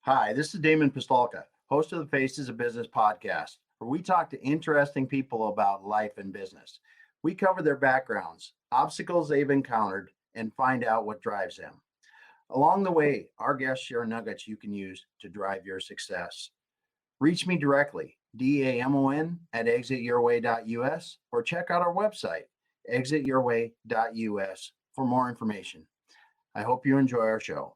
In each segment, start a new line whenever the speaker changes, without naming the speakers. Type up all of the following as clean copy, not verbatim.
Hi, this is Damon Pistolka, host of the Faces of Business podcast, where we talk to interesting people about life and business. We cover their backgrounds, obstacles they've encountered, and find out what drives them. Along the way, our guests share nuggets you can use to drive your success. Reach me directly, DAMON at exityourway.us, or check out our website, exityourway.us, for more information. I hope you enjoy our show.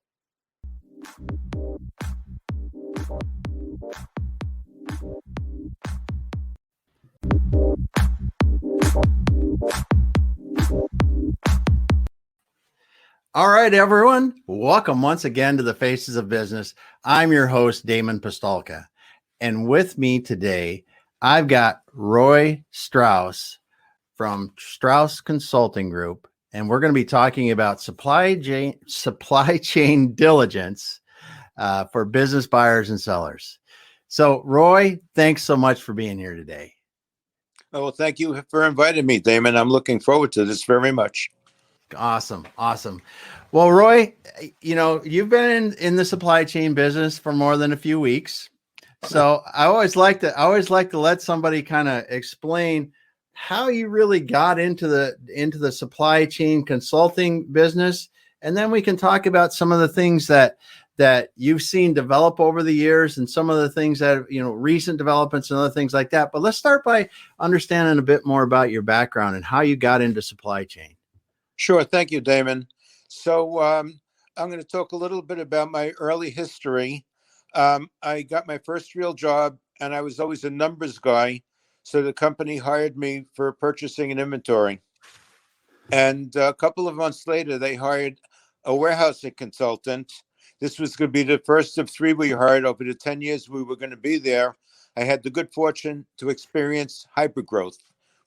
All right, everyone. Welcome once again to the Faces of Business. I'm your host, Damon Pistolka. And with me today, I've got Roy Strauss from Strauss Consulting Group. And we're going to be talking about supply chain diligence for business buyers and sellers. So, Roy, thanks so much for being here today.
Oh, well, thank you for inviting me, Damon. I'm looking forward to this very much.
Awesome. Well, Roy, you've been in the supply chain business for more than a few weeks. So I always like to let somebody kind of explain how you really got into the supply chain consulting business. And then we can talk about some of the things that you've seen develop over the years and some of the things that, recent developments and other things like that. But let's start by understanding a bit more about your background and how you got into supply chain.
Sure. Thank you, Damon. So I'm going to talk a little bit about my early history. I got my first real job, and I was always a numbers guy. So the company hired me for purchasing and inventory. And a couple of months later, they hired a warehousing consultant. This was going to be the first of three we hired over the 10 years we were going to be there. I had the good fortune to experience hypergrowth.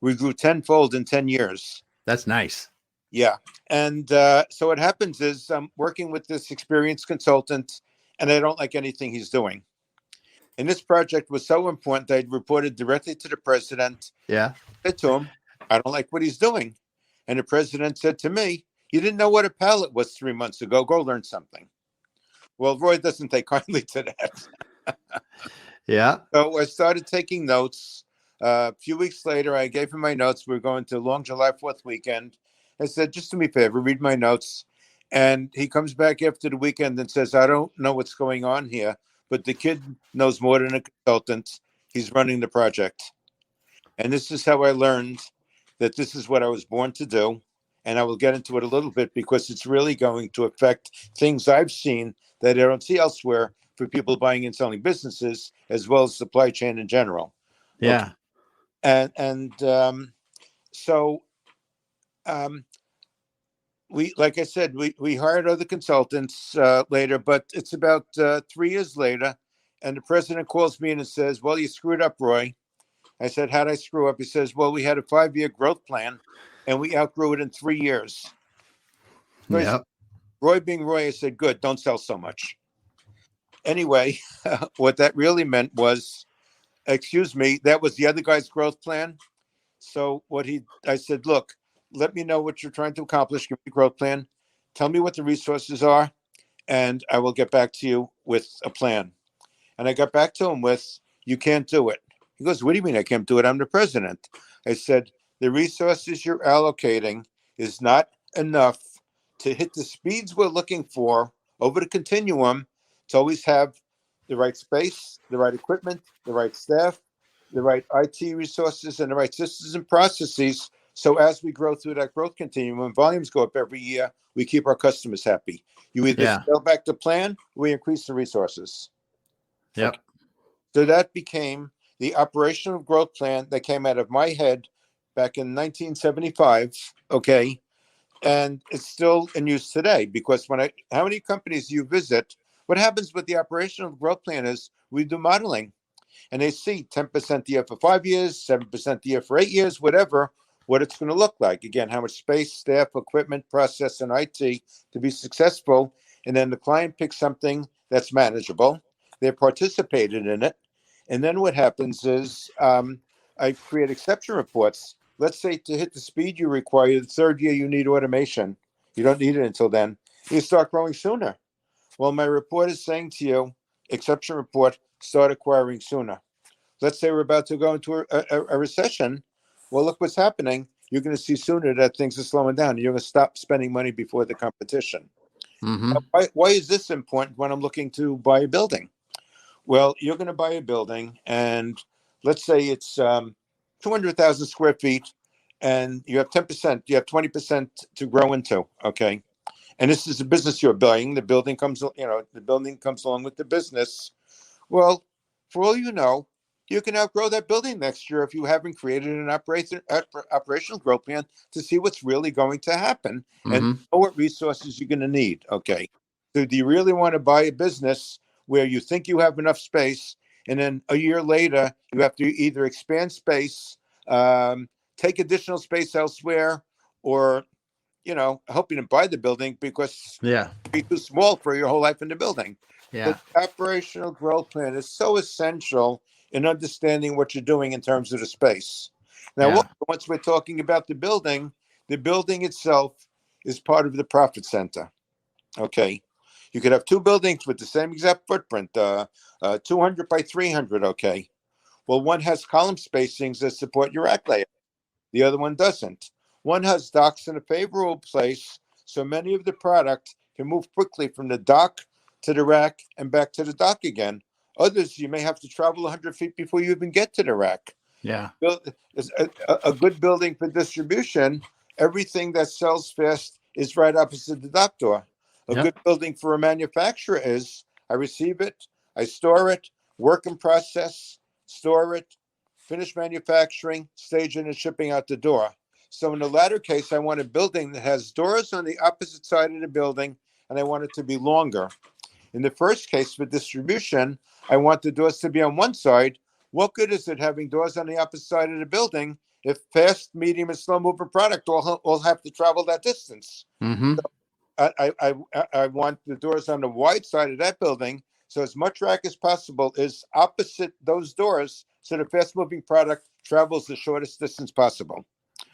We grew tenfold in 10 years.
That's nice.
Yeah. And so what happens is I'm working with this experienced consultant, and I don't like anything he's doing. And this project was so important that I reported directly to the president.
Yeah.
I said to him, I don't like what he's doing. And the president said to me, you didn't know what a pallet was 3 months ago. Go learn something. Well, Roy doesn't take kindly to that.
Yeah.
So I started taking notes. A few weeks later, I gave him my notes. We were going to long July 4th weekend. I said, just do me a favor, read my notes. And he comes back after the weekend and says, I don't know what's going on here, but the kid knows more than a consultant. He's running the project. And this is how I learned that this is what I was born to do. And I will get into it a little bit because it's really going to affect things I've seen that I don't see elsewhere for people buying and selling businesses, as well as supply chain in general.
Yeah.
Okay. So we, like I said, we hired other consultants later, but it's about 3 years later, and the president calls me in and says, well, you screwed up, Roy. I said, how'd I screw up? He says, well, we had a 5-year growth plan, and we outgrew it in 3 years.
Yep.
Roy being Roy, I said, good, don't sell so much. Anyway, what that really meant was, excuse me, that was the other guy's growth plan. So I said, look, let me know what you're trying to accomplish. Give me a growth plan. Tell me what the resources are, and I will get back to you with a plan. And I got back to him with, you can't do it. He goes, what do you mean I can't do it? I'm the president. I said, the resources you're allocating is not enough to hit the speeds we're looking for over the continuum to always have the right space, the right equipment, the right staff, the right IT resources, and the right systems and processes. So as we grow through that growth continuum, when volumes go up every year, we keep our customers happy. You either scale back the plan, or we increase the resources.
Yep.
Okay. So that became the operational growth plan that came out of my head back in 1975. Okay. And it's still in use today because how many companies you visit, what happens with the operational growth plan is we do modeling. And they see 10% a year for 5 years, 7% a year for 8 years, whatever, what it's going to look like. Again, how much space, staff, equipment, process, and IT to be successful. And then the client picks something that's manageable. They participated in it. And then what happens is I create exception reports. Let's say to hit the speed you require, the third year you need automation. You don't need it until then. You start growing sooner. Well, my report is saying to you, exception report, start acquiring sooner. Let's say we're about to go into a recession. Well, look what's happening. You're going to see sooner that things are slowing down. You're going to stop spending money before the competition.
Mm-hmm.
Now, why is this important when I'm looking to buy a building? Well, you're going to buy a building, and let's say it's 200,000 square feet, and you have 10%, you have 20% to grow into, okay? And this is a business you're buying. The building comes along with the business. Well, for all you know, you can outgrow that building next year if you haven't created an operational growth plan to see what's really going to happen and
Mm-hmm.
know what resources you're going to need. Okay. So do you really want to buy a business where you think you have enough space, and then a year later you have to either expand space, take additional space elsewhere, or I hope you didn't buy the building because
Yeah.
it'd be too small for your whole life in the building.
Yeah.
But the operational growth plan is so essential in understanding what you're doing in terms of the space. Now,
Yeah.
once we're talking about the building itself is part of the profit center. Okay. You could have two buildings with the same exact footprint, 200 by 300. Okay. Well, one has column spacings that support your rack layout. The other one doesn't. One has docks in a favorable place, so many of the product can move quickly from the dock to the rack and back to the dock again. Others, you may have to travel 100 feet before you even get to the rack.
Yeah.
A good building for distribution, everything that sells fast is right opposite the dock door. A
Yep.
good building for a manufacturer is I receive it, I store it, work in process, store it, finish manufacturing, staging, and shipping out the door. So in the latter case, I want a building that has doors on the opposite side of the building, and I want it to be longer. In the first case for distribution, I want the doors to be on one side. What good is it having doors on the opposite side of the building if fast, medium, and slow moving product all have to travel that distance?
Mm-hmm.
I want the doors on the wide side of that building, so as much rack as possible is opposite those doors, so the fast moving product travels the shortest distance possible.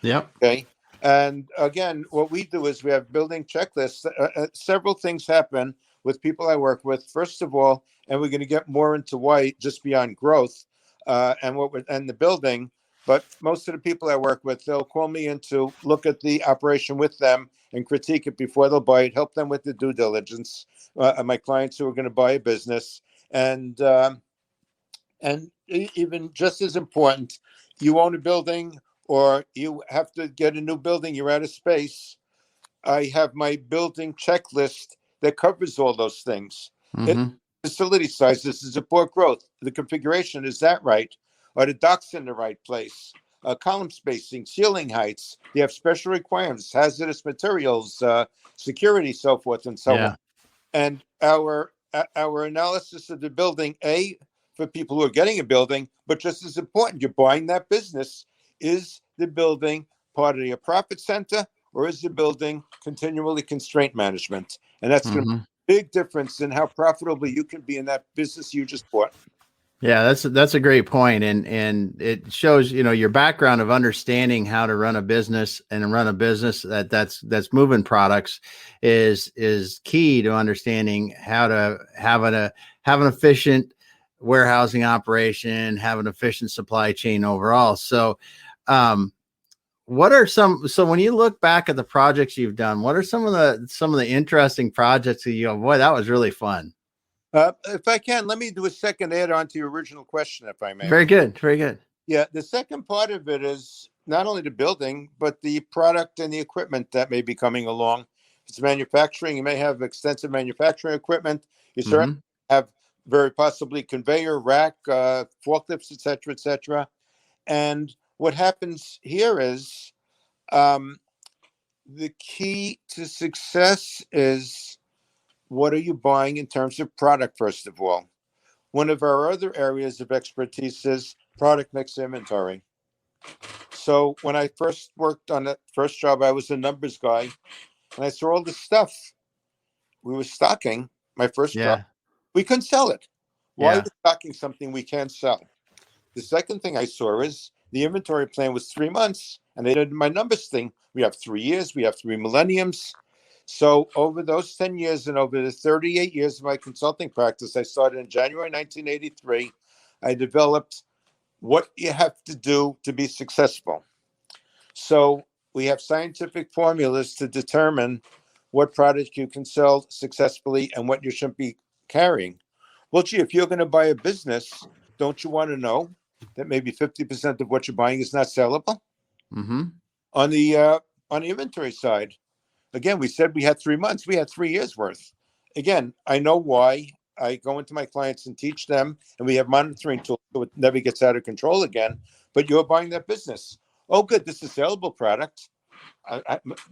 Yep.
Okay. And again, what we do is we have building checklists. Several things happen with people I work with. First of all, and we're going to get more into why just beyond growth and the building. But most of the people I work with, they'll call me in to look at the operation with them and critique it before they'll buy it, help them with the due diligence. My clients who are going to buy a business, and even just as important, you own a building or you have to get a new building, you're out of space. I have my building checklist that covers all those things.
Mm-hmm.
Facility sizes to support growth. The configuration, is that right? Are the docks in the right place? Column spacing, ceiling heights. You have special requirements, hazardous materials, security, so forth and so
Yeah.
on. And our analysis of the building, for people who are getting a building, but just as important, you're buying that business. Is the building part of your profit center, or is the building continually constraint management? And that's going to
Mm-hmm.
make a big difference in how profitable you can be in that business you just bought.
Yeah, that's a great point, and it shows your background of understanding how to run a business and run a business that's moving products is key to understanding how to have an efficient warehousing operation, have an efficient supply chain overall. So, what are so when you look back at the projects you've done, what are some of the interesting projects that you go, boy, that was really fun?
If I can, let me do a second add on to your original question, if I may.
Very good, very good.
Yeah, the second part of it is not only the building, but the product and the equipment that may be coming along. If it's manufacturing, you may have extensive manufacturing equipment. You certainly
Mm-hmm.
have very possibly conveyor, rack, forklifts, et cetera, et cetera. And what happens here is the key to success is what are you buying in terms of product, first of all? One of our other areas of expertise is product mix inventory. So when I first worked on that first job, I was a numbers guy, and I saw all the stuff we were stocking. My first job,
Yeah,
we couldn't sell it. Why are
yeah,
we stocking something we can't sell? The second thing I saw is the inventory plan was 3 months, and they did my numbers thing. We have 3 years, we have 3 millenniums. So over those 10 years and over the 38 years of my consulting practice, I started in January 1983. I developed what you have to do to be successful. So we have scientific formulas to determine what product you can sell successfully and what you shouldn't be carrying. Well, gee, if you're going to buy a business, don't you want to know that maybe 50% of what you're buying is not sellable?
Mm-hmm.
On the inventory side, again, we said we had 3 months. We had 3 years worth. Again, I know why. I go into my clients and teach them, and we have monitoring tools so it never gets out of control again. But you're buying that business. Oh, good. This is a sellable product.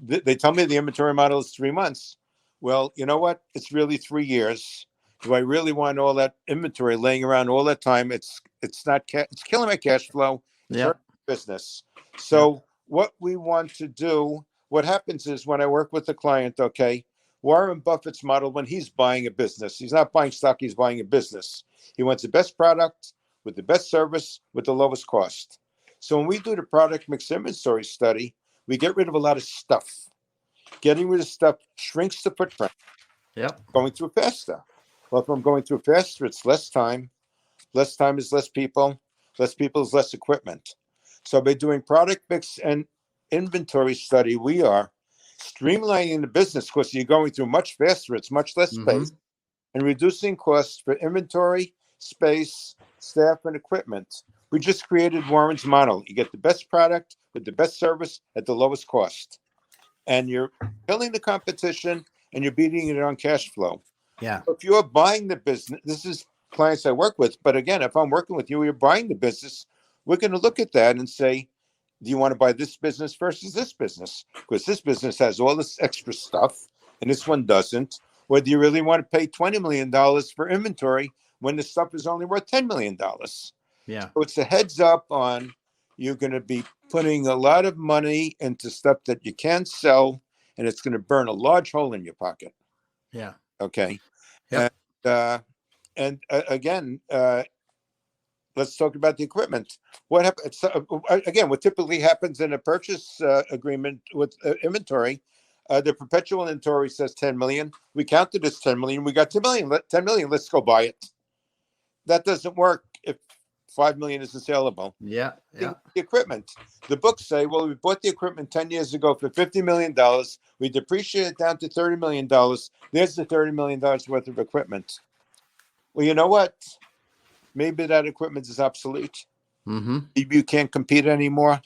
They tell me the inventory model is 3 months. Well, you know what? It's really 3 years. Do I really want all that inventory laying around all that time? It's not it's killing my cash flow. It's hurting business. So what we want to do, what happens is when I work with a client, okay, Warren Buffett's model, when he's buying a business, he's not buying stock, he's buying a business. He wants the best product with the best service with the lowest cost. So when we do the product mix inventory study, we get rid of a lot of stuff. Getting rid of stuff shrinks the footprint.
Yep.
Going through faster. Well, if I'm going through faster, it's less time. Less time is less people. Less people is less equipment. So by doing product mix and inventory study, we are streamlining the business because you're going through much faster. It's much less space, and reducing costs for inventory, space, staff, and equipment. We just created Warren's model. You get the best product with the best service at the lowest cost, and you're killing the competition and you're beating it on cash flow.
Yeah.
So if you're buying the business, this is clients I work with. But again, if I'm working with you, you're buying the business. We're going to look at that and say, do you want to buy this business versus this business? Because this business has all this extra stuff and this one doesn't. Or do you really want to pay $20 million for inventory when the stuff is only worth $10 million?
Yeah.
So it's a heads up on you're going to be putting a lot of money into stuff that you can't sell, and it's going to burn a large hole in your pocket.
Yeah.
Okay.
Yep.
And again, let's talk about the equipment. What happens again? What typically happens in a purchase agreement with inventory? The perpetual inventory says 10 million. We counted as 10 million. We got 2 million. 10 million. Let's go buy it. That doesn't work if 5 million isn't saleable.
Yeah. Yeah.
The equipment. The books say, well, we bought the equipment 10 years ago for $50 million. We depreciate it down to $30 million. There's the $30 million worth of equipment. Well, you know what? Maybe that equipment is obsolete.
Mm-hmm.
Maybe you can't compete anymore.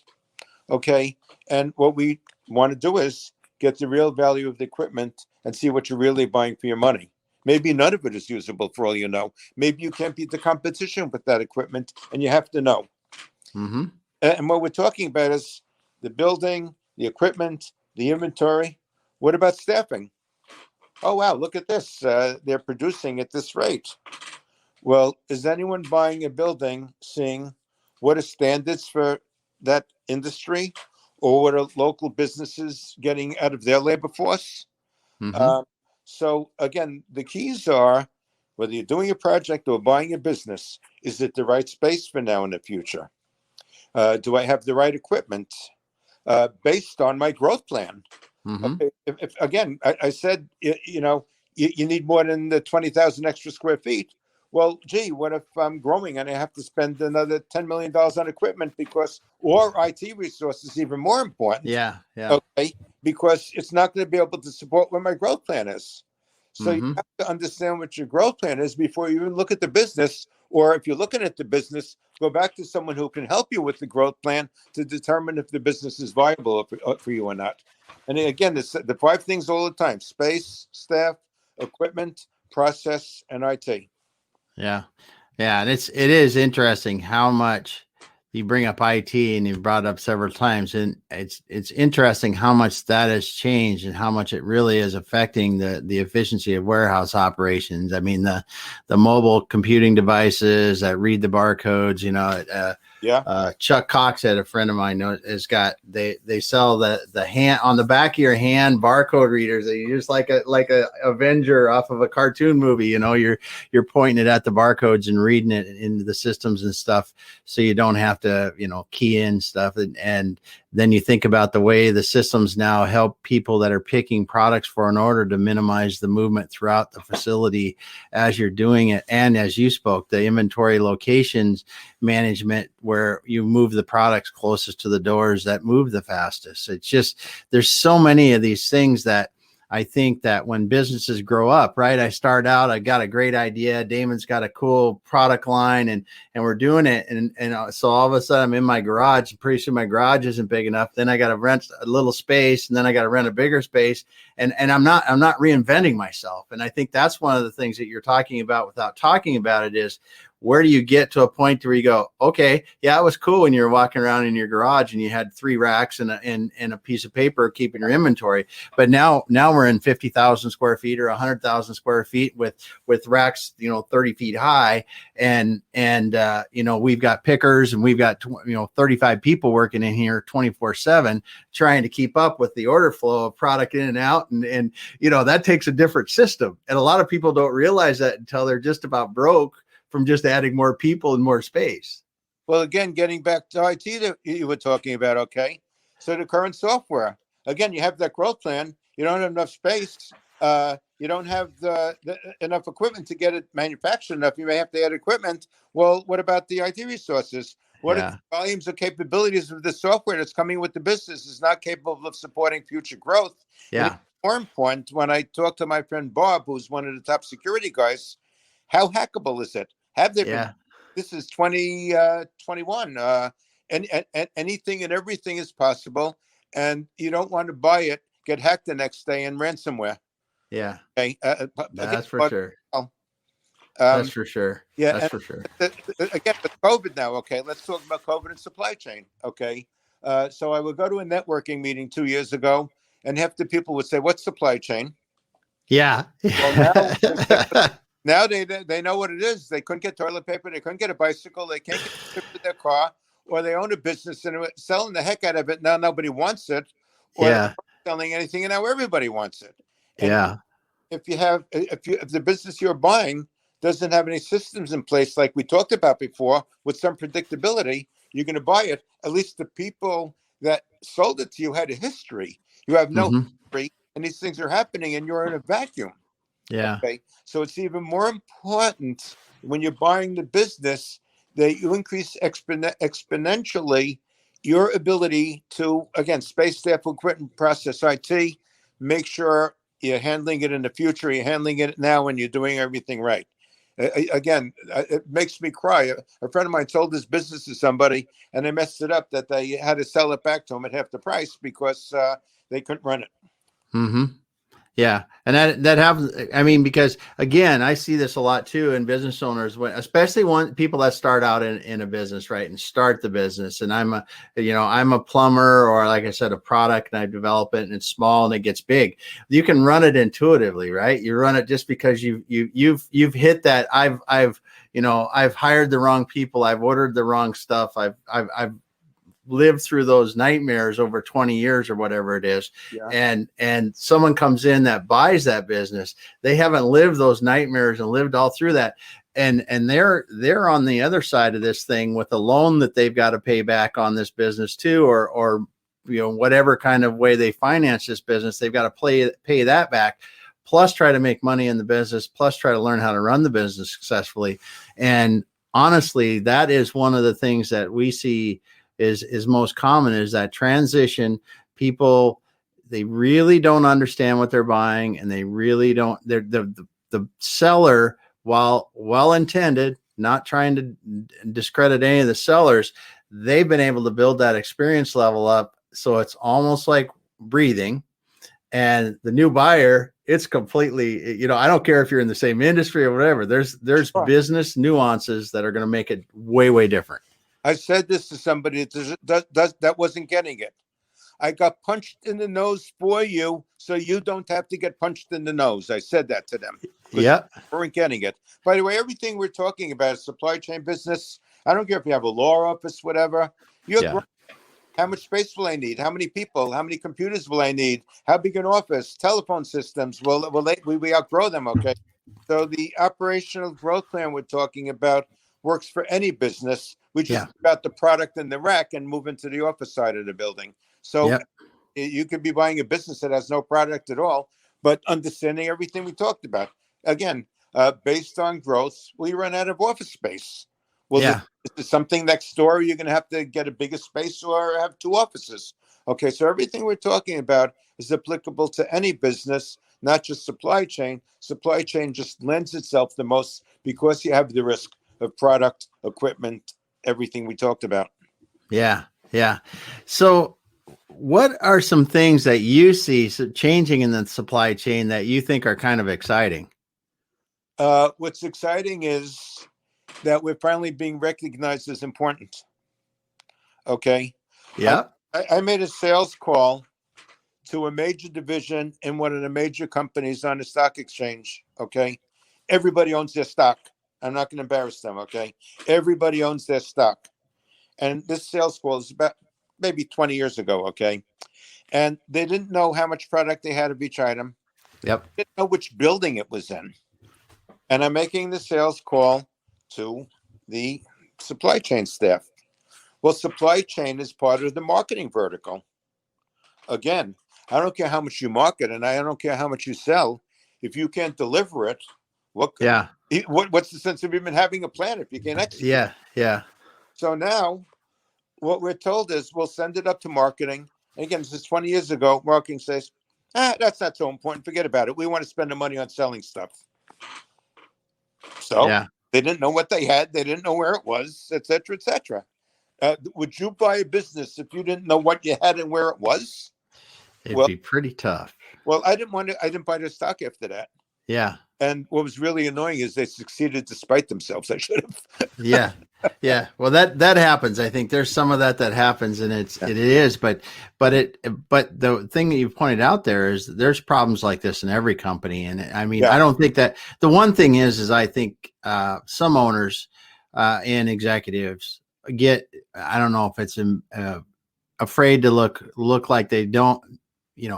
Okay. And what we want to do is get the real value of the equipment and see what you're really buying for your money. Maybe none of it is usable for all you know. Maybe you can't beat the competition with that equipment, and you have to know.
Mm-hmm.
And what we're talking about is the building, the equipment, the inventory. What about staffing? Oh, wow, look at this. They're producing at this rate. Well, is anyone buying a building seeing what are standards for that industry, or what are local businesses getting out of their labor force?
Mm-hmm.
So again, the keys are whether you're doing a project or buying a business, is it the right space for now and the future? Do I have the right equipment based on my growth plan?
Mm-hmm.
Okay, if again, I said, you need more than the 20,000 extra square feet. Well, gee, what if I'm growing and I have to spend another $10 million on equipment or IT resources, even more important?
Yeah. Yeah.
Okay, because it's not going to be able to support what my growth plan is. So you
Mm-hmm.
have to understand what your growth plan is before you even look at the business. Or if you're looking at the business, go back to someone who can help you with the growth plan to determine if the business is viable for you or not. And again, it's the 5 things all the time: space, staff, equipment, process, and IT.
Yeah. Yeah. And it is interesting how much you bring up IT, and you've brought it up several times, and it's interesting how much that has changed and how much it really is affecting the efficiency of warehouse operations. I mean, the mobile computing devices that read the barcodes, Chuck Cox, had a friend of mine, has got, they sell the hand on the back of your hand barcode readers. You're just like a Avenger off of a cartoon movie. You're pointing it at the barcodes and reading it into the systems and stuff, so you don't have to key in stuff. And then you think about the way the systems now help people that are picking products for an order to minimize the movement throughout the facility as you're doing it. And as you spoke, the inventory locations management, where you move the products closest to the doors that move the fastest. It's just, there's so many of these things that I think that when businesses grow up, right? I start out, I got a great idea. Damon's got a cool product line and we're doing it. And so all of a sudden I'm in my garage, and pretty soon my garage isn't big enough. Then I got to rent a little space, and then I got to rent a bigger space. And I'm not reinventing myself. And I think that's one of the things that you're talking about without talking about it is, where do you get to a point where you go, okay, yeah, it was cool when you were walking around in your garage and you had 3 racks and a piece of paper keeping your inventory. But now we're in 50,000 square feet or 100,000 square feet with racks, 30 feet high. And we've got pickers, and we've got, 35 people working in here 24/7, trying to keep up with the order flow of product in and out. And that takes a different system. And a lot of people don't realize that until they're just about broke from just adding more people and more space.
Well, again, getting back to IT that you were talking about, okay? So the current software, again, you have that growth plan. You don't have enough space. You don't have enough equipment to get it manufactured enough. You may have to add equipment. Well, what about the IT resources? What if the volumes of capabilities of the software that's coming with the business is not capable of supporting future growth?
Yeah.
More important, when I talked to my friend Bob, who's one of the top security guys, how hackable is it? Have they been? This is 2021. And anything and everything is possible. And you don't want to buy it, get hacked the next day, and ransomware.
Yeah.
Okay.
That's for sure.
That's
for sure.
Yeah.
That's for sure.
Again, with COVID now, okay, let's talk about COVID and supply chain. Okay. So I would go to a networking meeting 2 years ago, and half the people would say, "What's supply chain?"
Yeah.
Well, now they know what it is. They couldn't get toilet paper. They couldn't get a bicycle. They can't get a trip with their car, or they own a business and are selling the heck out of it. Now nobody wants it, or they're selling anything, and now everybody wants it. And if the business you're buying doesn't have any systems in place, like we talked about before, with some predictability, you're going to buy it. At least the people that sold it to you had a history. You have no history, and these things are happening, and you're in a vacuum.
Yeah.
Okay. So it's even more important when you're buying the business that you increase exponentially your ability to, again, space, staff, equipment, process, IT, make sure you're handling it in the future, you're handling it now, and you're doing everything right. Again, it makes me cry. A friend of mine sold his business to somebody, and they messed it up that they had to sell it back to him at half the price because they couldn't run it.
Mm-hmm. Yeah. And that happens. I mean, because again, I see this a lot too in business owners, especially people that start out in a business, right? And start the business. And I'm a plumber, or like I said, a product, and I develop it and it's small and it gets big. You can run it intuitively, right? You run it just because you've hit that. I've hired the wrong people. I've ordered the wrong stuff. I've lived through those nightmares over 20 years or whatever it is. Yeah. And someone comes in that buys that business. They haven't lived those nightmares and lived all through that. And they're on the other side of this thing with a loan that they've got to pay back on this business too, or whatever kind of way they finance this business, they've got to pay that back, plus try to make money in the business, plus try to learn how to run the business successfully. And honestly, that is one of the things that we see is most common, is that transition. People, they really don't understand what they're buying, and they really don't. They're the seller, while well-intended, not trying to discredit any of the sellers, they've been able to build that experience level up, so it's almost like breathing. And the new buyer, it's completely, I don't care if you're in the same industry or whatever. There's business nuances that are going to make it way, way different.
I said this to somebody that wasn't getting it. I got punched in the nose for you, so you don't have to get punched in the nose. I said that to them.
Yeah.
They weren't getting it. By the way, everything we're talking about is supply chain business. I don't care if you have a law office, whatever. How much space will I need? How many people? How many computers will I need? How big an office? Telephone systems? We outgrow them, okay? So the operational growth plan we're talking about, works for any business. We just
Yeah.
take out the product in the rack and move into the office side of the building. So
Yep.
you could be buying a business that has no product at all, but understanding everything we talked about. Again, based on growth, we run out of office space. Well,
Yeah.
is there something next door? You're going to have to get a bigger space or have two offices. Okay, so everything we're talking about is applicable to any business, not just supply chain. Supply chain just lends itself the most because you have the risk of product, equipment, everything we talked about.
Yeah. Yeah. So what are some things that you see changing in the supply chain that you think are kind of exciting?
What's exciting is that we're finally being recognized as important. Okay. I,
Yep.
I made a sales call to a major division in one of the major companies on the stock exchange. Okay. Everybody owns their stock. I'm not going to embarrass them. Okay. Everybody owns their stock. And this sales call is about maybe 20 years ago. Okay. And they didn't know how much product they had of each item.
Yep.
They didn't know which building it was in. And I'm making the sales call to the supply chain staff. Well, supply chain is part of the marketing vertical. Again, I don't care how much you market and I don't care how much you sell. If you can't deliver it,
Yeah.
what's the sense of even having a plan if you can't execute?
Yeah. Yeah.
So now what we're told is we'll send it up to marketing. And again, this is 20 years ago. Marketing says, that's not so important. Forget about it. We want to spend the money on selling stuff. So
Yeah.
they didn't know what they had. They didn't know where it was, et cetera, et cetera. Would you buy a business if you didn't know what you had and where it was?
It'd
Well,
be pretty tough.
I didn't buy their stock after that.
Yeah.
And what was really annoying is they succeeded despite themselves. I should have.
Yeah. Yeah. Well, that happens. I think there's some of that happens, and it is, but the thing that you pointed out there is there's problems like this in every company. And I mean, I don't think that the one thing is I think some owners and executives I don't know if it's afraid to look like they don't,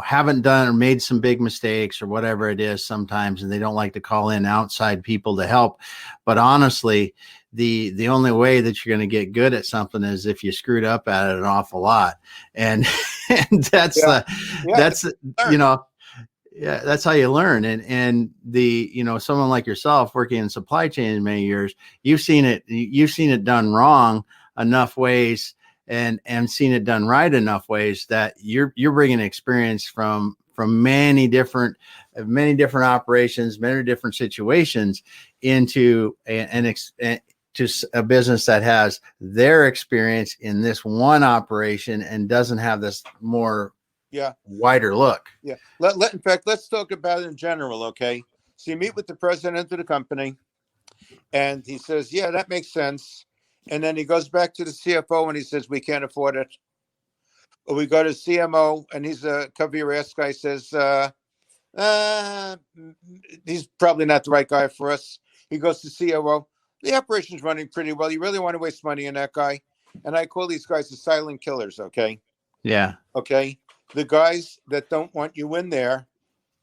haven't done or made some big mistakes or whatever it is sometimes, and they don't like to call in outside people to help. But honestly, the only way that you're going to get good at something is if you screwed up at it an awful lot. And, and that's that's how you learn. And someone like yourself working in supply chain many years, you've seen it done wrong enough ways and seen it done right enough ways that you're bringing experience from many different operations, many different situations into to a business that has their experience in this one operation and doesn't have this more wider look.
Yeah. In fact, let's talk about it in general. Okay. So you meet with the president of the company and he says, yeah, that makes sense. And then he goes back to the CFO and he says, we can't afford it. Or we go to CMO and he's a cover your ass guy, says, he's probably not the right guy for us. He goes to COO. The operation's running pretty well. You really want to waste money on that guy? And I call these guys the silent killers. Okay.
Yeah.
Okay. The guys that don't want you in there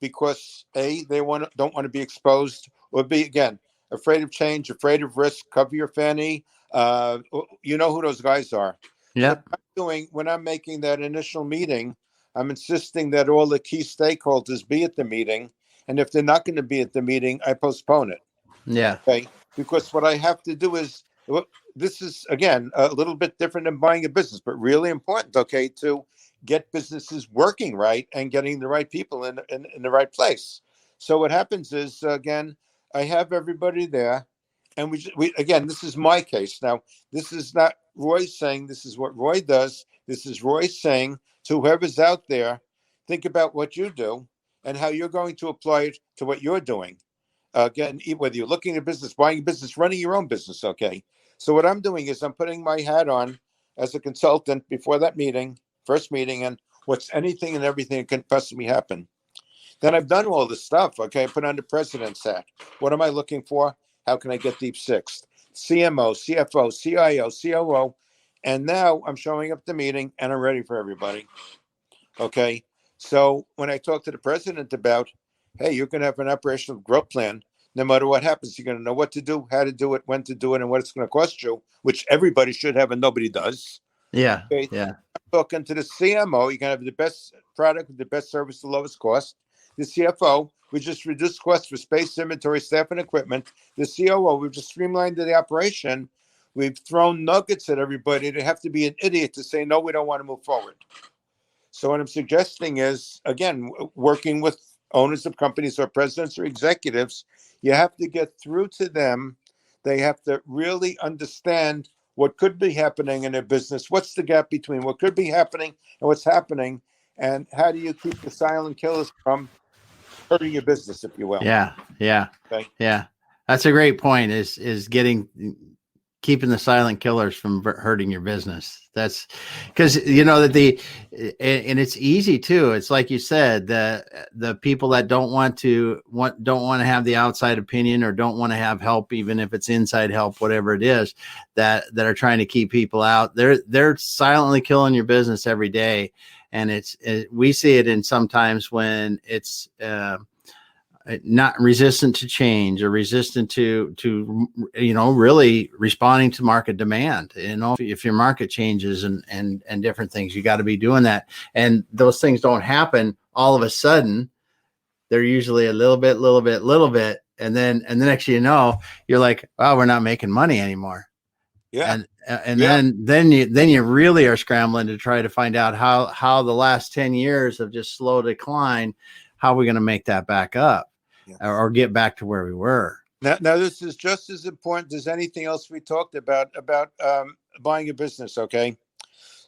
because A, they don't want to be exposed, or B, again, afraid of change, afraid of risk, cover your fanny. You know who those guys are.
Yeah.
What I'm doing when I'm making that initial meeting, I'm insisting that all the key stakeholders be at the meeting. And if they're not going to be at the meeting, I postpone it.
Yeah.
Okay. Because what I have to do is, this is, again, a little bit different than buying a business, but really important, okay, to get businesses working right and getting the right people in the right place. So what happens is, again, I have everybody there. And we again, this is my case. Now, this is not Roy saying this is what Roy does. This is Roy saying to whoever's out there, think about what you do and how you're going to apply it to what you're doing. Again, whether you're looking at business, buying a business, running your own business, okay? So what I'm doing is I'm putting my hat on as a consultant before that meeting, first meeting, and what's anything and everything that can possibly happen. Then I've done all this stuff, okay? I put on the president's hat. What am I looking for? How can I get deep sixth? CMO, CFO, CIO, COO, and now I'm showing up the meeting and I'm ready for everybody, okay? So when I talk to the president about, hey, you're going to have an operational growth plan, no matter what happens, you're going to know what to do, how to do it, when to do it, and what it's going to cost you, which everybody should have and nobody does.
Yeah.
Okay.
Yeah.
Talking to the CMO, you can have the best product, the best service, the lowest cost. The CFO, we just reduced costs for space, inventory, staff, and equipment. The COO, we've just streamlined the operation. We've thrown nuggets at everybody. They have to be an idiot to say, no, we don't want to move forward. So what I'm suggesting is, again, working with owners of companies or presidents or executives, you have to get through to them. They have to really understand what could be happening in their business. What's the gap between what could be happening and what's happening? And how do you keep the silent killers from hurting your business, if you will?
Yeah. Yeah.
Okay.
Yeah. That's a great point, is keeping the silent killers from hurting your business. That's because, that and it's easy too. It's like you said, the people that don't want to have the outside opinion, or don't want to have help, even if it's inside help, whatever it is, that are trying to keep people out. They're silently killing your business every day. And we see it in sometimes when it's, not resistant to change, or resistant to really responding to market demand. If your market changes and different things, you got to be doing that. And those things don't happen all of a sudden. They're usually a little bit. And then the next thing you know, you're like, oh, we're not making money anymore.
Yeah.
And then you really are scrambling to try to find out how the last 10 years of just slow decline, how are we going to make that back up? Or get back to where we were.
Now, this is just as important as anything else we talked about buying a business. Okay,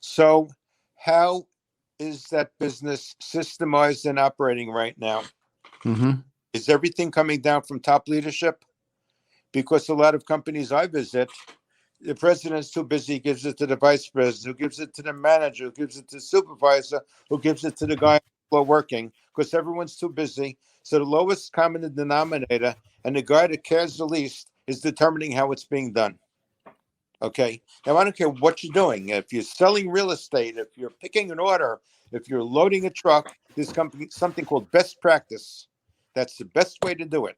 so how is that business systemized and operating right now?
Mm-hmm.
Is everything coming down from top leadership? Because a lot of companies I visit, the president's too busy, gives it to the vice president, who gives it to the manager, who gives it to the supervisor, who gives it to the guy working, because everyone's too busy. So the lowest common denominator and the guy that cares the least is determining how it's being done. Okay. Now, I don't care what you're doing. If you're selling real estate, if you're picking an order, if you're loading a truck, there's something called best practice. That's the best way to do it.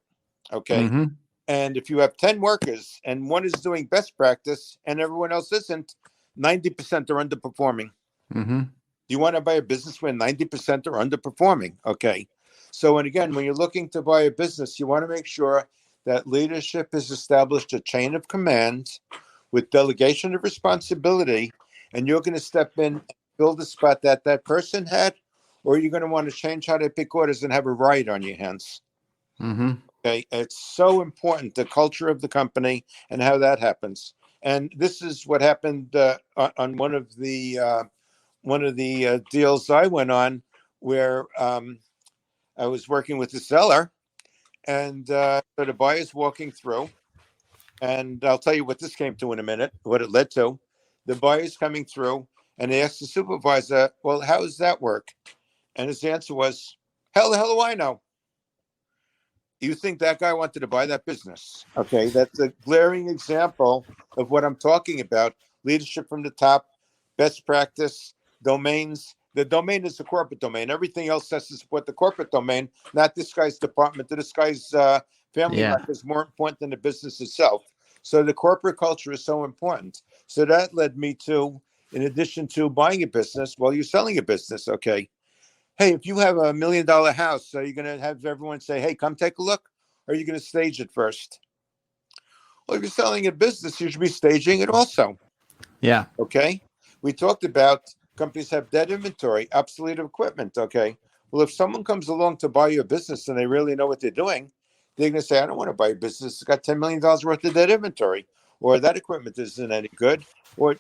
Okay.
Mm-hmm.
And if you have 10 workers and one is doing best practice and everyone else isn't, 90% are underperforming.
Mm-hmm.
You want to buy a business where 90% are underperforming. Okay. So, and again, when you're looking to buy a business, you want to make sure that leadership has established a chain of command with delegation of responsibility, and you're going to step in and fill the spot that person had, or you're going to want to change how they pick orders and have a riot on your hands.
Mm-hmm.
Okay. It's so important, the culture of the company and how that happens. And this is what happened on one of the deals I went on, where I was working with the seller, and so the buyer's walking through, and I'll tell you what this came to in a minute, what it led to. The buyer's coming through, and they asked the supervisor, well, how does that work? And his answer was, hell the hell do I know? You think that guy wanted to buy that business? Okay, that's a glaring example of what I'm talking about. Leadership from the top, best practice, domains. The domain is the corporate domain. Everything else has to support the corporate domain, not this guy's department. This guy's family life is more important than the business itself. So the corporate culture is so important. So that led me to, in addition to buying a business, well, you're selling a business, okay? Hey, if you have $1 million house, are you going to have everyone say, hey, come take a look? Or are you going to stage it first? Well, if you're selling a business, you should be staging it also.
Yeah.
Okay. We talked about companies have dead inventory, obsolete equipment. Okay. Well, if someone comes along to buy your business and they really know what they're doing, they're going to say, I don't want to buy a business. It's got $10 million worth of dead inventory, or that equipment isn't any good, or,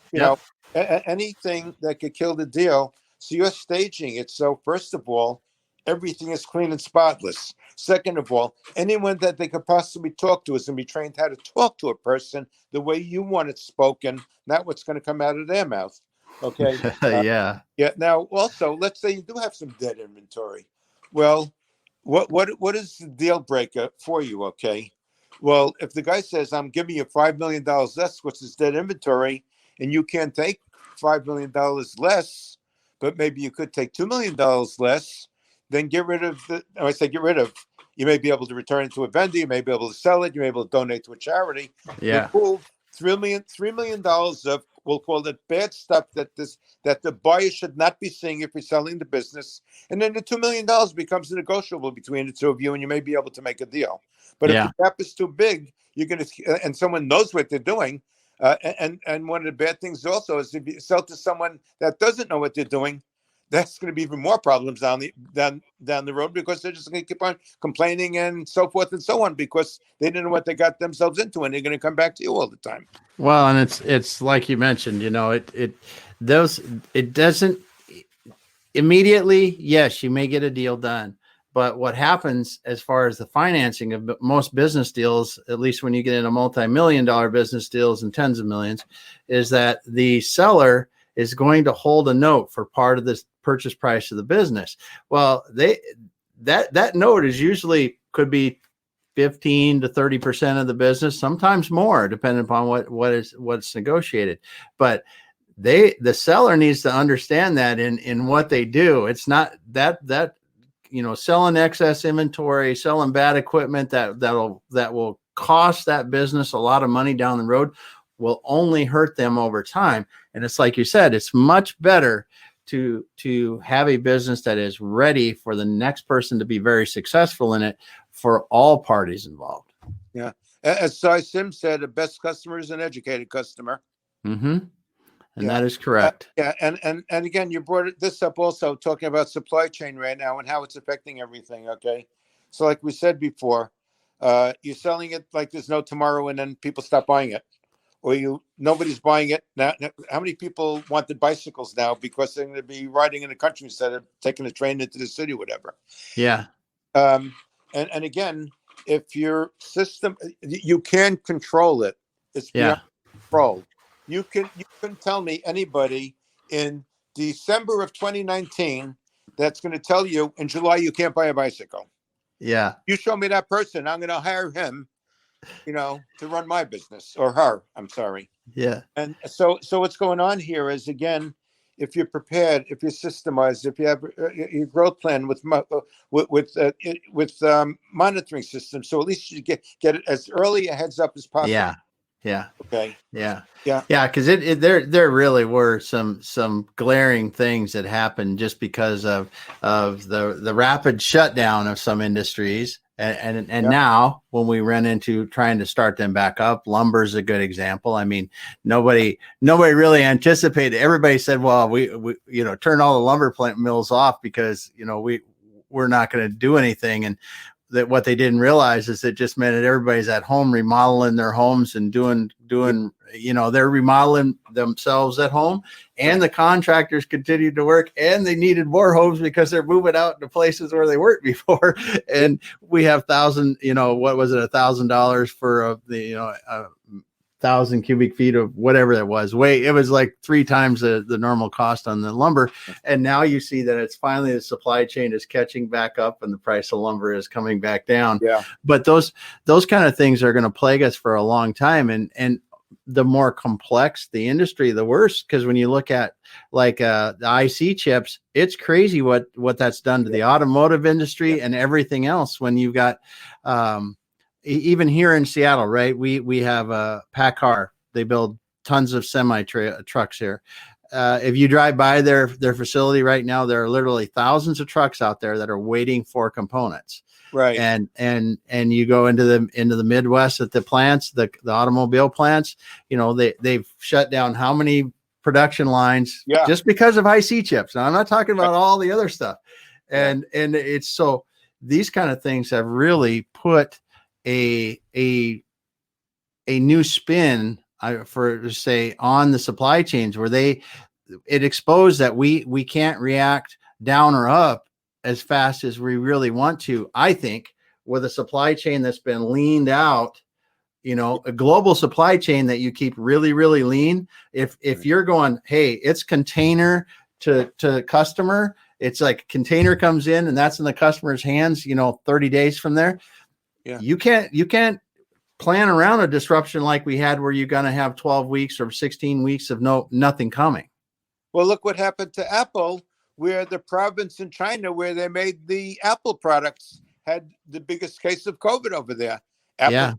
anything that could kill the deal. So you're staging it. So first of all, everything is clean and spotless. Second of all, anyone that they could possibly talk to is going to be trained how to talk to a person the way you want it spoken, not what's going to come out of their mouth. Okay.
Yeah.
Now, also, let's say you do have some dead inventory. Well, what is the deal breaker for you? Okay. Well, if the guy says, I'm giving you $5 million less, what's his dead inventory, and you can't take $5 million less, but maybe you could take $2 million less, then get rid of You may be able to return it to a vendor. You may be able to sell it. You may be able to donate to a charity.
Yeah.
Remove $3 million of, we'll call it bad stuff that the buyer should not be seeing if you're selling the business. And then the $2 million becomes negotiable between the two of you, and you may be able to make a deal. But if the gap is too big, you're going to, and someone knows what they're doing. And one of the bad things also is if you sell to someone that doesn't know what they're doing, that's going to be even more problems down the road, because they're just going to keep on complaining and so forth and so on, because they didn't know what they got themselves into, and they're going to come back to you all the time.
Well, and it's like you mentioned, it doesn't immediately. Yes, you may get a deal done, but what happens as far as the financing of most business deals, at least when you get into multi-million-dollar business deals and tens of millions, is that the seller is going to hold a note for part of this purchase price of the business. Well, that note is usually could be 15 to 30% of the business, sometimes more, depending upon what's negotiated. But the seller needs to understand that in what they do. It's not that selling excess inventory, selling bad equipment that will cost that business a lot of money down the road will only hurt them over time. And it's like you said, it's much better to have a business that is ready for the next person to be very successful in it for all parties involved.
Yeah. As Cy Sim said, the best customer is an educated customer.
Mm-hmm. And that is correct.
And again, you brought this up also, talking about supply chain right now and how it's affecting everything. Okay. So like we said before, you're selling it like there's no tomorrow, and then people stop buying it. Or nobody's buying it now. How many people wanted bicycles now because they're going to be riding in the country instead of taking a train into the city, whatever.
Yeah.
And again, if your system, you can control it. It's beyond control. You couldn't tell me anybody in December of 2019 that's going to tell you in July you can't buy a bicycle.
Yeah.
You show me that person, I'm going to hire him, to run my business, or her. I'm sorry.
Yeah.
And so what's going on here is, again, if you're prepared, if you're systemized, if you have your growth plan with monitoring systems, so at least you get it as early a heads up as possible.
Yeah. Yeah.
Okay.
Yeah.
Yeah.
Yeah. Because there really were some glaring things that happened just because of the rapid shutdown of some industries. And now when we run into trying to start them back up, lumber is a good example. I mean, nobody really anticipated. Everybody said, well, we turn all the lumber plant mills off because, we're not going to do anything. And that what they didn't realize is it just meant that everybody's at home remodeling their homes and doing, they're remodeling themselves at home, and the contractors continued to work, and they needed more homes because they're moving out to places where they weren't before. And we have $1,000 for the 1,000 cubic feet of whatever it was. It was like 3 times the normal cost on the lumber. And now you see that it's finally the supply chain is catching back up and the price of lumber is coming back down.
Yeah.
But those kind of things are going to plague us for a long time. And the more complex the industry, the worse. Because when you look at like the IC chips, it's crazy what that's done to the automotive industry and everything else. When you've got, even here in Seattle, right? We have a PACCAR. They build tons of semi trucks here. If you drive by their facility right now, there are literally thousands of trucks out there that are waiting for components.
Right.
And you go into the Midwest at the plants, the automobile plants, they've shut down how many production lines just because of IC chips. Now I'm not talking about all the other stuff. And it's so these kind of things have really put a new spin on the supply chains, where it exposed that we can't react down or up as fast as we really want to. I think with a supply chain that's been leaned out, a global supply chain that you keep really, really lean. If you're going, hey, it's container to customer, it's like container comes in and that's in the customer's hands, 30 days from there. Yeah. You can't plan around a disruption like we had, where you're going to have 12 weeks or 16 weeks of nothing coming.
Well, look what happened to Apple, where the province in China where they made the Apple products had the biggest case of COVID over there. Apple,
Yeah.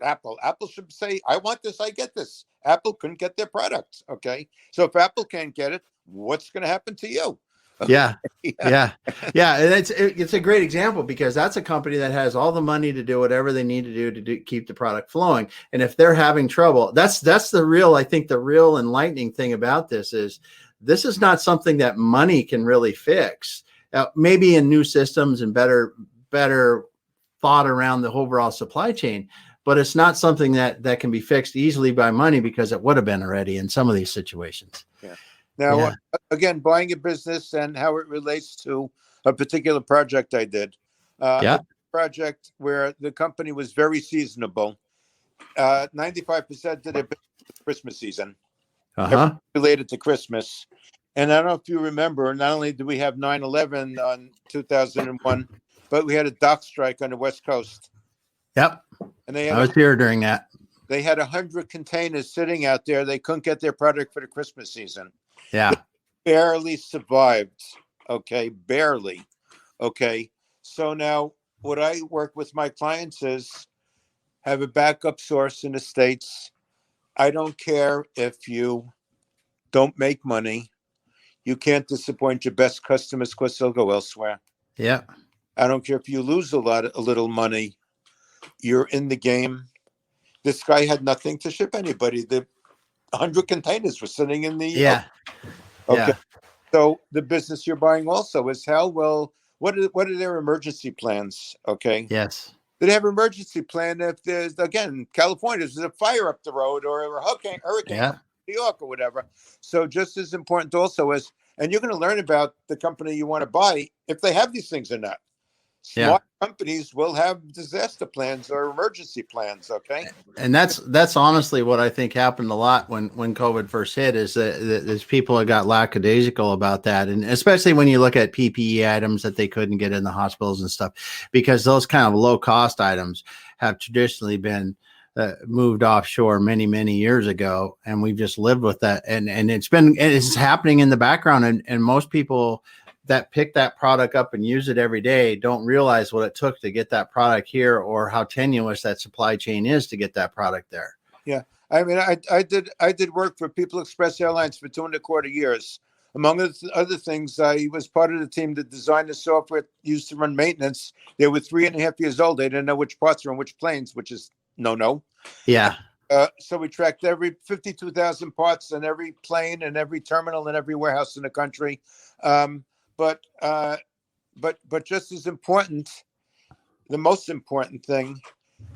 Apple should say, I want this, I get this. Apple couldn't get their products. Okay. So if Apple can't get it, what's going to happen to you?
Yeah. Yeah. Yeah. And it's a great example because that's a company that has all the money to do whatever they need to do to keep the product flowing. And if they're having trouble, that's the real, I think the real enlightening thing about this is not something that money can really fix. Maybe in new systems and better thought around the overall supply chain, but it's not something that can be fixed easily by money because it would have been already in some of these situations.
Yeah. Now, again, buying a business and how it relates to a particular project I did. A project where the company was very seasonable. 95% of their business was Christmas season. Related to Christmas. And I don't know if you remember, not only did we have 9/11 on 2001, but we had a dock strike on the West Coast.
Yep.
And I
was here during that.
They had 100 containers sitting out there. They couldn't get their product for the Christmas season.
Yeah.
They barely survived. Okay. Barely. Okay. So now what I work with my clients is have a backup source in the States. I don't care if you don't make money. You can't disappoint your best customers because they'll go elsewhere.
Yeah.
I don't care if you lose a little money. You're in the game. This guy had nothing to ship anybody. The 100 containers were sitting in the.
Yeah.
Okay.
Yeah.
So the business you're buying also is how well. What are their emergency plans? Okay.
Yes.
Do they have an emergency plan if there's, again, California, there's a fire up the road or a hurricane New York or whatever. So just as important also is, and you're going to learn about the company you want to buy if they have these things or not. Smart companies will have disaster plans or emergency plans. Okay.
And that's honestly what I think happened a lot when COVID first hit is that there's people that got lackadaisical about that. And especially when you look at PPE items that they couldn't get in the hospitals and stuff, because those kind of low cost items have traditionally been moved offshore many, many years ago. And we've just lived with that. And it's happening in the background. And most people that pick that product up and use it every day don't realize what it took to get that product here or how tenuous that supply chain is to get that product there.
Yeah. I mean, I did work for People Express Airlines for 2.25 years. Among other things, I was part of the team that designed the software used to run maintenance. They were 3.5 years old. They didn't know which parts were on which planes, which is no.
Yeah.
So we tracked every 52,000 parts on every plane and every terminal and every warehouse in the country. But just as important, the most important thing,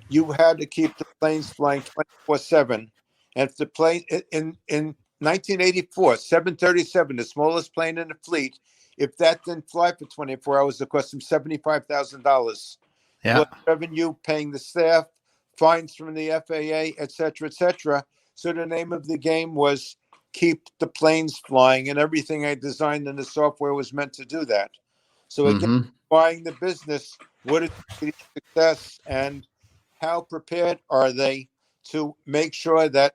you had to keep the planes flying 24/7. And if the plane in 1984, 737, the smallest plane in the fleet, if that didn't fly for 24 hours, it cost them $75,000.
Yeah.
Revenue, paying the staff, fines from the FAA, et cetera, et cetera. So the name of the game was keep the planes flying, and everything I designed in the software was meant to do that. So again, buying the business, what is the success and how prepared are they to make sure that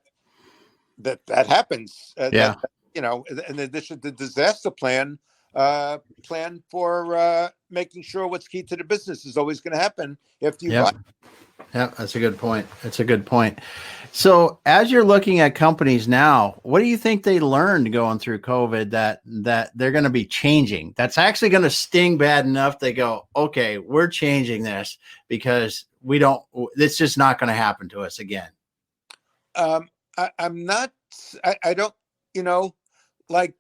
happens? That, in addition to disaster plan for making sure what's key to the business is always going to happen after you buy.
Yeah, that's a good point. That's a good point. So as you're looking at companies now, what do you think they learned going through COVID that they're going to be changing? That's actually going to sting bad enough. They go, okay, we're changing this because it's just not going to happen to us again.
I don't, like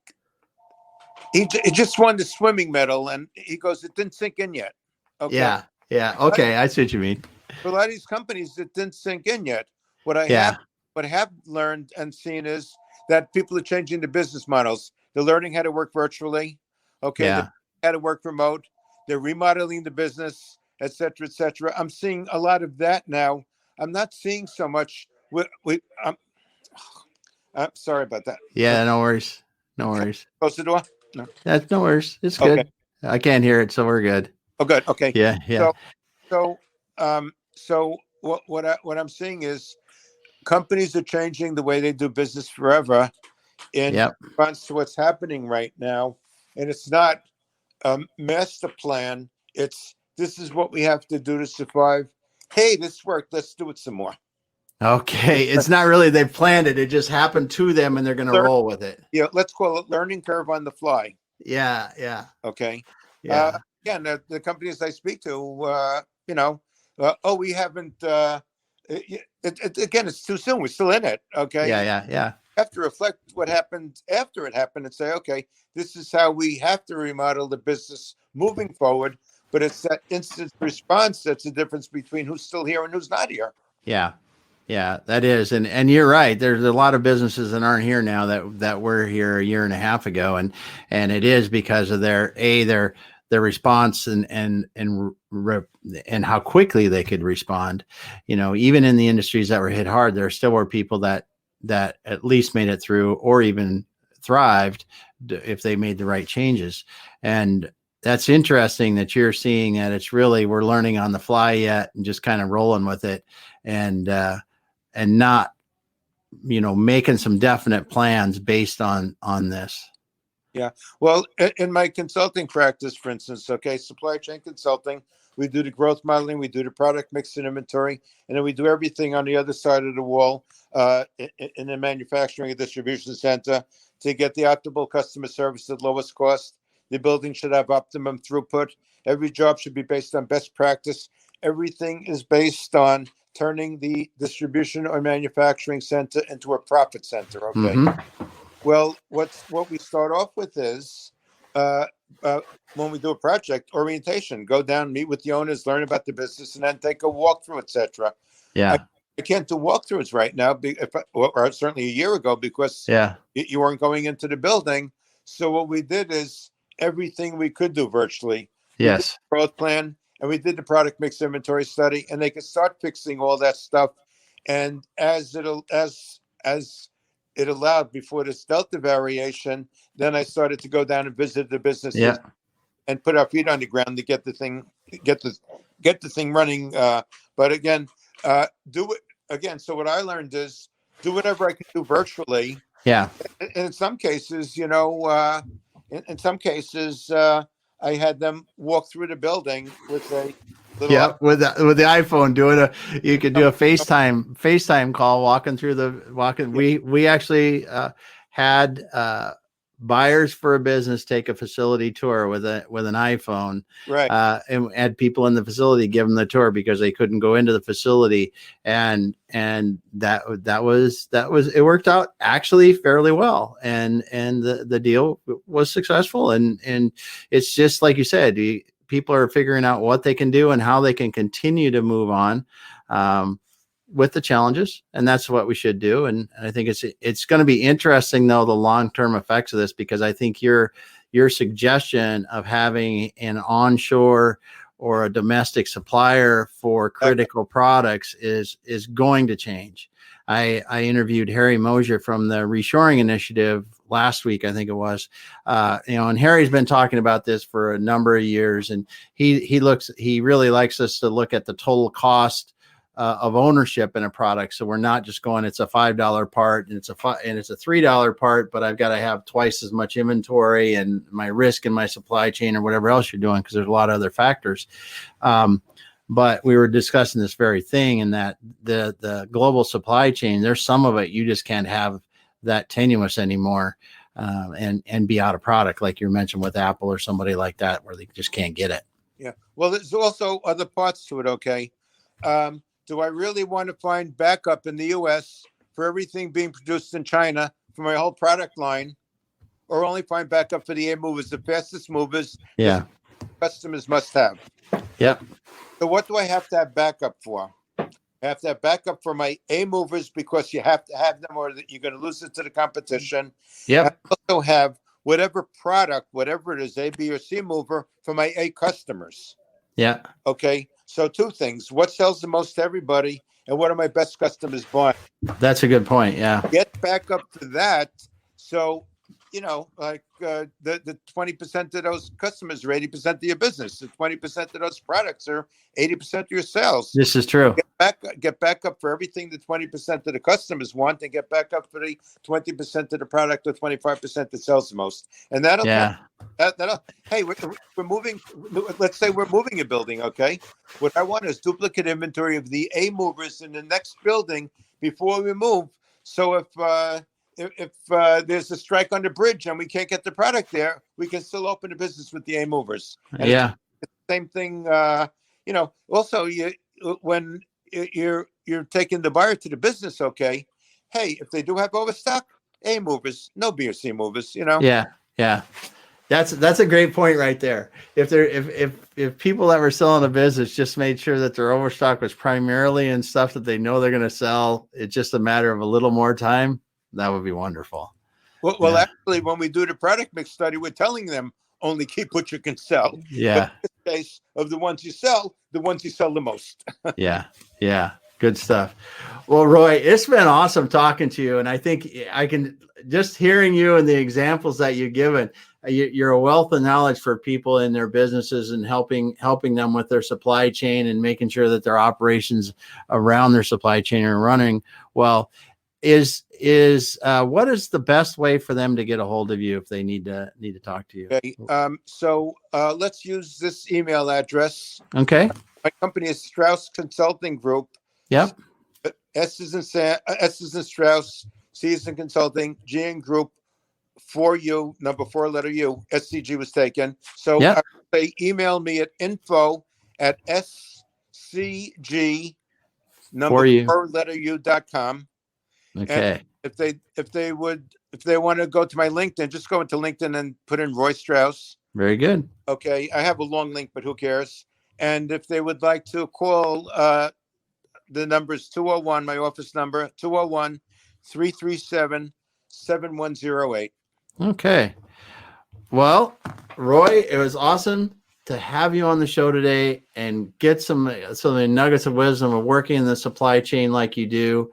he just won the swimming medal and he goes, it didn't sink in yet. Okay.
Yeah. Okay. I see what you mean.
For a lot of these companies, it didn't sink in yet. What I have learned and seen is that people are changing the business models. They're learning how to work virtually. Okay.
Yeah.
How to work remote. They're remodeling the business, et cetera, et cetera. I'm seeing a lot of that now. I'm not seeing so much. I'm sorry about that.
Yeah. No worries.
Close the door. No.
That's no worries. It's good.
Okay.
I can't hear it, so we're good.
Oh, good. Okay.
Yeah.
So what I'm seeing is companies are changing the way they do business forever in response to what's happening right now. And it's not a master plan. It's This is what we have to do to survive. Hey, this worked. Let's do it some more.
Okay. It's not really they planned it. It just happened to them and they're going to roll with it.
Yeah, let's call it learning curve on the fly.
Yeah. Yeah.
Okay.
Yeah.
Again, the companies I speak to, we haven't. Again, it's too soon. We're still in it. Okay.
Yeah. Yeah. Yeah.
Have to reflect what happened after it happened and say, okay, this is how we have to remodel the business moving forward. But it's that instant response that's the difference between who's still here and who's not here.
Yeah. Yeah, that is. And you're right. There's a lot of businesses that aren't here now that were here a year and a half ago. And it is because of their response and how quickly they could respond. Even in the industries that were hit hard, there still were people that at least made it through or even thrived if they made the right changes. And that's interesting that you're seeing that it's really, we're learning on the fly yet and just kind of rolling with it and not, making some definite plans based on this.
Yeah. Well, in my consulting practice, for instance, okay, supply chain consulting, we do the growth modeling, we do the product mix and inventory, and then we do everything on the other side of the wall in the manufacturing and distribution center to get the optimal customer service at lowest cost. The building should have optimum throughput. Every job should be based on best practice. Everything is based on turning the distribution or manufacturing center into a profit center. Okay.
Mm-hmm.
Well, what we start off with is when we do a project orientation, go down, meet with the owners, learn about the business, and then take a walkthrough, etc.
Yeah.
I can't do walkthroughs right now, or certainly a year ago, because you weren't going into the building. So what we did is everything we could do virtually.
Yes.
We did the growth plan, and we did the product mix inventory study, and they could start fixing all that stuff. And as it allowed before this Delta variation, then I started to go down and visit the businesses and put our feet on the ground to get the thing running. But again, do it again. So what I learned is do whatever I can do virtually.
Yeah.
And in some cases, in some cases, I had them walk through the building with a little
with the iPhone you could do a FaceTime call walking. We actually had buyers for a business take a facility tour with an iPhone,
right?
And had people in the facility give them the tour because they couldn't go into the facility, and that was it worked out actually fairly well, and the deal was successful, and it's just like you said, people are figuring out what they can do and how they can continue to move on with the challenges. And that's what we should do. And I think it's going to be interesting, though, the long-term effects of this, because I think your suggestion of having an onshore or a domestic supplier for critical products is going to change. I interviewed Harry Mosier from the Reshoring Initiative last week, I think it was, and Harry's been talking about this for a number of years, and he really likes us to look at the total cost of ownership in a product. So we're not just going, it's a $5 part and it's a $3 part, but I've got to have twice as much inventory and my risk in my supply chain or whatever else you're doing, because there's a lot of other factors. But we were discussing this very thing, and that the global supply chain, there's some of it you just can't have that tenuous anymore, and be out of product, like you mentioned with Apple or somebody like that, where they just can't get it.
Yeah. Well, there's also other parts to it. Okay. Do I really want to find backup in the U.S. for everything being produced in China for my whole product line, or only find backup for the A movers, the fastest movers?
Yeah.
Customers must have.
Yep.
So what do I have to have backup for? I have to have backup for my A movers, because you have to have them, or you're going to lose it to the competition.
Yep.
I also have whatever product, whatever it is, A, B, or C mover, for my A customers.
Yeah.
Okay. So two things: what sells the most to everybody, and what are my best customers buying?
That's a good point. Yeah.
Get back up to that. So, like the 20% of those customers are 80% of your business. The 20% of those products are 80% of your sales.
This is true.
Get back up for everything the 20% of the customers want, and get back up for the 20% of the product, or 25% that sells the most. And that'll hey, we're moving. Let's say we're moving a building. Okay, what I want is duplicate inventory of the A movers in the next building before we move. So if there's a strike on the bridge and we can't get the product there, we can still open the business with the A movers. And it's the same thing. Also, when you're taking the buyer to the business, okay, hey, if they do have overstock, A movers, no B or C movers.
Yeah. That's a great point right there. If people that were selling a business just made sure that their overstock was primarily in stuff that they know they're going to sell, it's just a matter of a little more time. That would be wonderful.
Well, actually, when we do the product mix study, we're telling them only keep what you can sell.
Yeah.
But in this case of the ones you sell the most.
Yeah. Good stuff. Well, Roy, it's been awesome talking to you. And I think I can just hearing you and the examples that you've given, you're a wealth of knowledge for people in their businesses and helping them with their supply chain and making sure that their operations around their supply chain are running well. What is the best way for them to get a hold of you if they need to talk to you?
Okay. So let's use this email address.
Okay.
My company is Strauss Consulting Group.
Yep.
S is in Strauss, C is in Consulting, G in Group, 4U, number 4 letter U. SCG was taken. So I would say email me at info@scg number 4 letter U.com.
Okay.
And if they want to go to my LinkedIn, just go into LinkedIn and put in Roy Strauss.
Very good.
Okay. I have a long link, but who cares? And if they would like to call, the number is 201, my office number, 201-337-7108.
Okay. Well, Roy, it was awesome to have you on the show today and get some of the nuggets of wisdom of working in the supply chain like you do.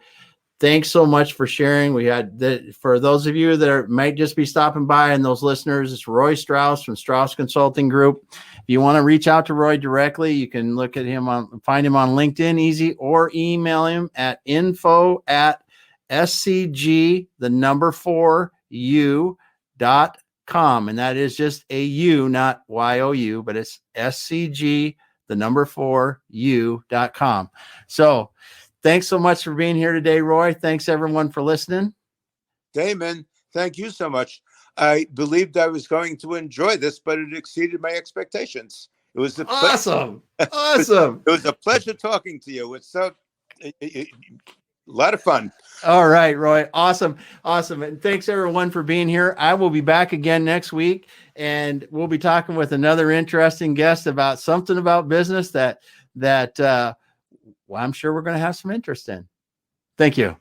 Thanks so much for sharing. We had for those of you that might just be stopping by and those listeners, it's Roy Strauss from Strauss Consulting Group. If you want to reach out to Roy directly, you can look at him find him on LinkedIn easy, or email him at info@scg, the number 4u.com. And that is just a U, not YOU, but it's SCG, the number 4u.com. So thanks so much for being here today, Roy. Thanks everyone for listening.
Damon, thank you so much. I believed I was going to enjoy this, but it exceeded my expectations. It was
awesome.
Awesome. It was a pleasure talking to you. It's a lot of fun.
All right, Roy. Awesome. And thanks everyone for being here. I will be back again next week, and we'll be talking with another interesting guest about something about business that I'm sure we're going to have some interest in. Thank you.